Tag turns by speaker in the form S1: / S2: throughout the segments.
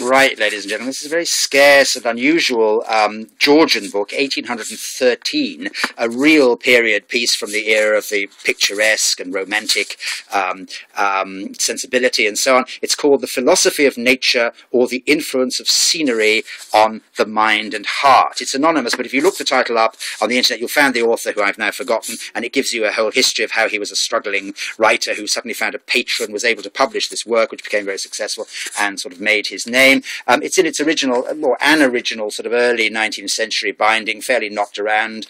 S1: Right, ladies and gentlemen, this is a very scarce and unusual Georgian book, 1813, a real period piece from the era of the picturesque and romantic sensibility and so on. It's called The Philosophy of Nature, or the Influence of Scenery on the Mind and Heart. It's anonymous, but if you look the title up on the internet, you'll find the author, who I've now forgotten, and it gives you a whole history of how he was a struggling writer who suddenly found a patron, was able to publish this work, which became very successful and sort of made his name. It's in its original, or an original, sort of early 19th century binding, fairly knocked around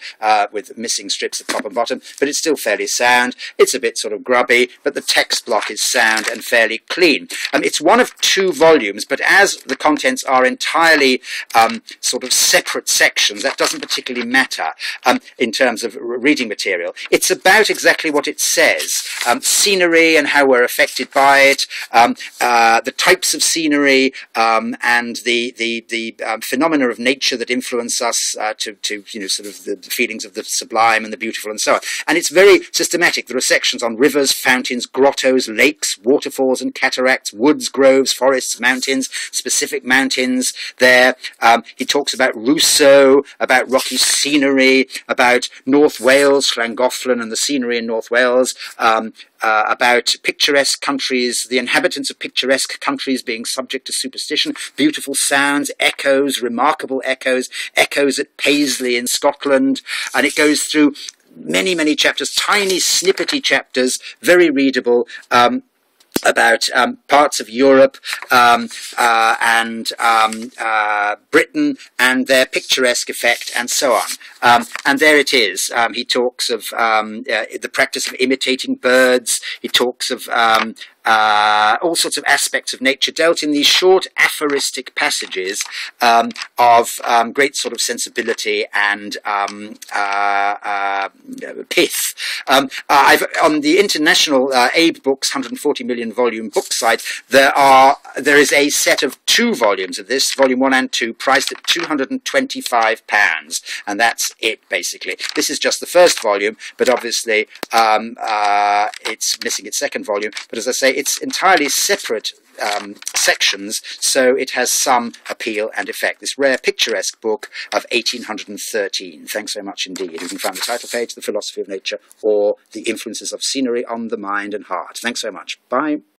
S1: with missing strips at top and bottom, but it's still fairly sound. It's a bit sort of grubby, but the text block is sound and fairly clean. It's one of 2 volumes, but as the contents are entirely sort of separate sections, that doesn't particularly matter in terms of reading material. It's about exactly what it says. Scenery and how we're affected by it, the types of scenery, and the phenomena of nature that influence us to sort of the feelings of the sublime and the beautiful and so on. And it's very systematic. There are sections on rivers, fountains, grottos, lakes, waterfalls and cataracts, woods, groves, forests, mountains, specific mountains there. He talks about Rousseau, about rocky scenery, about North Wales, Llangollen and the scenery in North Wales, about picturesque countries, the inhabitants of picturesque countries being subject to superstition, beautiful sounds, echoes, remarkable echoes, echoes at Paisley in Scotland, and it goes through many, many chapters, tiny snippety chapters, very readable, about parts of Europe and Britain and their picturesque effect and so on. And there it is. He talks of the practice of imitating birds. He talks of all sorts of aspects of nature dealt in these short aphoristic passages of great sort of sensibility and pith. On the international Abe Books 140 million volume book site, there is a set of 2 volumes of this, volume 1 and 2, priced at £225, and that's it basically. This is just the first volume, but obviously it's missing its second volume. But as I say, it's entirely separate sections, so it has some appeal and effect. This rare picturesque book of 1813. Thanks very much indeed. You can find the title page, The Philosophy of Nature, or The Influences of Scenery on the Mind and Heart. Thanks so much. Bye.